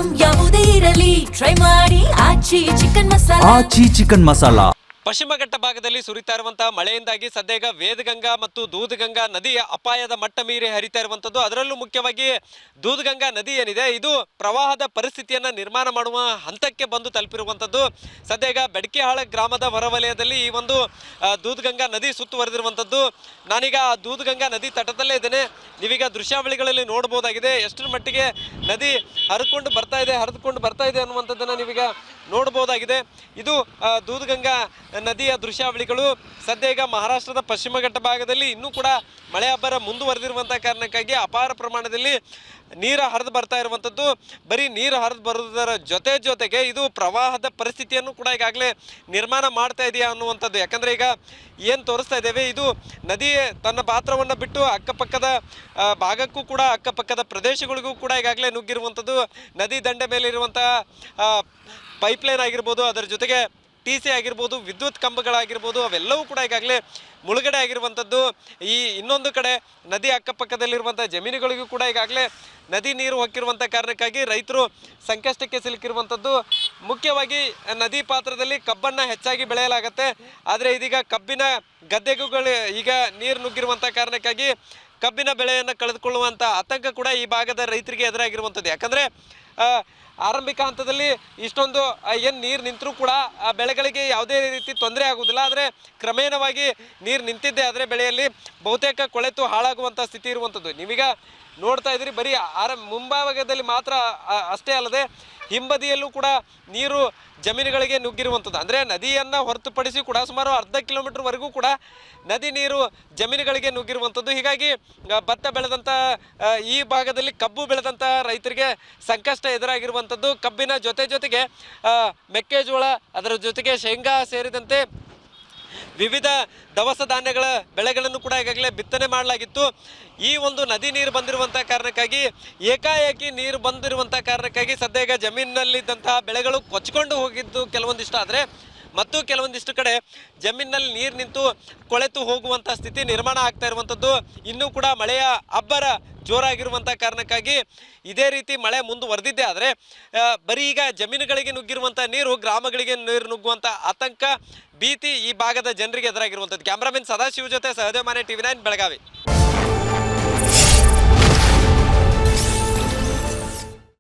Item ಯಾವುದೇ ಇರಲಿ try ಮಾಡಿ ಆಚಿ ಚಿಕನ್ ಮಸಾಲಾ. ಪಶ್ಚಿಮ ಘಟ್ಟ ಭಾಗದಲ್ಲಿ ಸುರಿತಾ ಇರುವಂತಹ ಮಳೆಯಿಂದಾಗಿ ಸದ್ಯ ವೇದಗಂಗಾ ಮತ್ತು ದೂಧಗಂಗಾ ನದಿಯ ಅಪಾಯದ ಮಟ್ಟ ಮೀರಿ ಹರಿತಾ ಇರುವಂಥದ್ದು. ಅದರಲ್ಲೂ ಮುಖ್ಯವಾಗಿ ದೂಧಗಂಗಾ ನದಿ ಏನಿದೆ ಇದು ಪ್ರವಾಹದ ಪರಿಸ್ಥಿತಿಯನ್ನು ನಿರ್ಮಾಣ ಮಾಡುವ ಹಂತಕ್ಕೆ ಬಂದು ತಲುಪಿರುವಂಥದ್ದು. ಸದ್ಯ ಬೆಡಕಿಹಾಳ ಗ್ರಾಮದ ಹೊರವಲಯದಲ್ಲಿ ಈ ಒಂದು ದೂಧಗಂಗಾ ನದಿ ಸುತ್ತುವರೆದಿರುವಂಥದ್ದು. ನಾನೀಗ ದೂಧಗಂಗಾ ನದಿ ತಟದಲ್ಲೇ ಇದ್ದೇನೆ. ನೀವೀಗ ದೃಶ್ಯಾವಳಿಗಳಲ್ಲಿ ನೋಡ್ಬೋದಾಗಿದೆ ಎಷ್ಟರ ಮಟ್ಟಿಗೆ ನದಿ ಹರಿದುಕೊಂಡು ಬರ್ತಾ ಇದೆ ಅನ್ನುವಂಥದ್ದನ್ನು ನೀವೀಗ ನೋಡ್ಬೋದಾಗಿದೆ. ಇದು ದೂಧಗಂಗಾ ನದಿಯ ದೃಶ್ಯಾವಳಿಗಳು. ಸದ್ಯ ಈಗ ಮಹಾರಾಷ್ಟ್ರದ ಪಶ್ಚಿಮ ಘಟ್ಟ ಭಾಗದಲ್ಲಿ ಇನ್ನೂ ಕೂಡ ಮಳೆ ಅಬ್ಬರ ಮುಂದುವರೆದಿರುವಂಥ ಕಾರಣಕ್ಕಾಗಿ ಅಪಾರ ಪ್ರಮಾಣದಲ್ಲಿ ನೀರು ಹರಿದು ಬರ್ತಾ ಇರುವಂಥದ್ದು. ಬರೀ ನೀರು ಹರಿದು ಬರೋದರ ಜೊತೆಗೆ ಇದು ಪ್ರವಾಹದ ಪರಿಸ್ಥಿತಿಯನ್ನು ಕೂಡ ಈಗಾಗಲೇ ನಿರ್ಮಾಣ ಮಾಡ್ತಾ ಇದೆಯಾ ಅನ್ನುವಂಥದ್ದು. ಯಾಕಂದರೆ ಈಗ ಏನು ತೋರಿಸ್ತಾ ಇದ್ದೇವೆ ಇದು ನದಿ ತನ್ನ ಪಾತ್ರವನ್ನು ಬಿಟ್ಟು ಅಕ್ಕಪಕ್ಕದ ಭಾಗಕ್ಕೂ ಕೂಡ ಅಕ್ಕಪಕ್ಕದ ಪ್ರದೇಶಗಳಿಗೂ ಕೂಡ ಈಗಾಗಲೇ ನುಗ್ಗಿರುವಂಥದ್ದು. ನದಿ ದಂಡೆ ಮೇಲೆ ಇರುವಂತಹ ಪೈಪ್ಲೈನ್ ಆಗಿರ್ಬೋದು, ಅದರ ಜೊತೆಗೆ TC ಆಗಿರ್ಬೋದು, ವಿದ್ಯುತ್ ಕಂಬಗಳಾಗಿರ್ಬೋದು, ಅವೆಲ್ಲವೂ ಕೂಡ ಈಗಾಗಲೇ ಮುಳುಗಡೆ ಆಗಿರುವಂಥದ್ದು. ಈ ಇನ್ನೊಂದು ಕಡೆ ನದಿ ಅಕ್ಕಪಕ್ಕದಲ್ಲಿರುವಂಥ ಜಮೀನುಗಳಿಗೂ ಕೂಡ ಈಗಾಗಲೇ ನದಿ ನೀರು ಹೊಕ್ಕಿರುವಂಥ ಕಾರಣಕ್ಕಾಗಿ ರೈತರು ಸಂಕಷ್ಟಕ್ಕೆ ಸಿಲುಕಿರುವಂಥದ್ದು. ಮುಖ್ಯವಾಗಿ ನದಿ ಪಾತ್ರದಲ್ಲಿ ಕಬ್ಬನ್ನು ಹೆಚ್ಚಾಗಿ ಬೆಳೆಯಲಾಗತ್ತೆ. ಆದರೆ ಇದೀಗ ಕಬ್ಬಿನ ಗದ್ದೆಗಳು ಈಗ ನೀರು ನುಗ್ಗಿರುವಂಥ ಕಾರಣಕ್ಕಾಗಿ ಕಬ್ಬಿನ ಬೆಳೆಯನ್ನು ಕಳೆದುಕೊಳ್ಳುವಂಥ ಆತಂಕ ಕೂಡ ಈ ಭಾಗದ ರೈತರಿಗೆ ಎದುರಾಗಿರುವಂಥದ್ದು. ಯಾಕಂದರೆ ಆರಂಭಿಕ ಹಂತದಲ್ಲಿ ಇಷ್ಟೊಂದು ಏನು ನೀರು ನಿಂತರೂ ಕೂಡ ಆ ಬೆಳೆಗಳಿಗೆ ಯಾವುದೇ ರೀತಿ ತೊಂದರೆ ಆಗುವುದಿಲ್ಲ. ಆದರೆ ಕ್ರಮೇಣವಾಗಿ ನೀರು ನಿಂತಿದ್ದೆ ಆದರೆ ಬೆಳೆಯಲ್ಲಿ ಬಹುತೇಕ ಕೊಳೆತು ಹಾಳಾಗುವಂಥ ಸ್ಥಿತಿ ಇರುವಂಥದ್ದು. ನೀವೀಗ ನೋಡ್ತಾ ಇದ್ದೀರಿ ಬರೀ ಮುಂಭಾಗದಲ್ಲಿ ಮಾತ್ರ ಅಷ್ಟೇ ಅಲ್ಲದೆ ಹಿಂಬದಿಯಲ್ಲೂ ಕೂಡ ನೀರು ಜಮೀನುಗಳಿಗೆ ನುಗ್ಗಿರುವಂಥದ್ದು. ಅಂದರೆ ನದಿಯನ್ನು ಹೊರತುಪಡಿಸಿ ಕೂಡ ಸುಮಾರು ಅರ್ಧ ಕಿಲೋಮೀಟರ್ವರೆಗೂ ಕೂಡ ನದಿ ನೀರು ಜಮೀನುಗಳಿಗೆ ನುಗ್ಗಿರುವಂಥದ್ದು. ಹೀಗಾಗಿ ಭತ್ತ ಬೆಳೆದಂಥ ಈ ಭಾಗದಲ್ಲಿ ಕಬ್ಬು ಬೆಳೆದಂಥ ರೈತರಿಗೆ ಸಂಕಷ್ಟ ಎದುರಾಗಿರುವಂಥದ್ದು. ಕಬ್ಬಿನ ಜೊತೆಗೆ ಮೆಕ್ಕೆಜೋಳ, ಅದರ ಜೊತೆಗೆ ಶೇಂಗಾ ಸೇರಿದಂತೆ ವಿವಿಧ ದವಸ ಧಾನ್ಯಗಳ ಬೆಳೆಗಳನ್ನು ಕೂಡ ಈಗಾಗಲೇ ಬಿತ್ತನೆ ಮಾಡಲಾಗಿತ್ತು. ಈ ಒಂದು ನದಿ ನೀರು ಬಂದಿರುವಂಥ ಕಾರಣಕ್ಕಾಗಿ ಏಕಾಏಕಿ ನೀರು ಬಂದಿರುವಂಥ ಕಾರಣಕ್ಕಾಗಿ ಸದ್ಯ ಈಗ ಜಮೀನಿನಲ್ಲಿದ್ದಂತಹ ಬೆಳೆಗಳು ಕೊಚ್ಕೊಂಡು ಹೋಗಿದ್ದು ಕೆಲವೊಂದಿಷ್ಟು. ಆದರೆ ಮತ್ತು ಕೆಲವೊಂದಿಷ್ಟು ಕಡೆ ಜಮೀನಿನಲ್ಲಿ ನೀರು ನಿಂತು ಕೊಳೆತು ಹೋಗುವಂಥ ಸ್ಥಿತಿ ನಿರ್ಮಾಣ ಆಗ್ತಾ ಇರುವಂಥದ್ದು. ಇನ್ನೂ ಕೂಡ ಮಳೆಯ ಅಬ್ಬರ ಜೋರಾಗಿರುವಂಥ ಕಾರಣಕ್ಕಾಗಿ ಇದೇ ರೀತಿ ಮಳೆ ಮುಂದುವರೆದಿದ್ದೆ ಆದರೆ ಬರೀ ಈಗ ಜಮೀನುಗಳಿಗೆ ನುಗ್ಗಿರುವಂಥ ನೀರು ಗ್ರಾಮಗಳಿಗೆ ನೀರು ನುಗ್ಗುವಂಥ ಆತಂಕ, ಭೀತಿ ಈ ಭಾಗದ ಜನರಿಗೆ ಎದುರಾಗಿರುವಂಥದ್ದು. ಕ್ಯಾಮ್ರಾಮನ್ ಸದಾಶಿವ ಜೊತೆ ಸಹದೇವ್ ಮಾನೆ, TV9 ಬೆಳಗಾವಿ.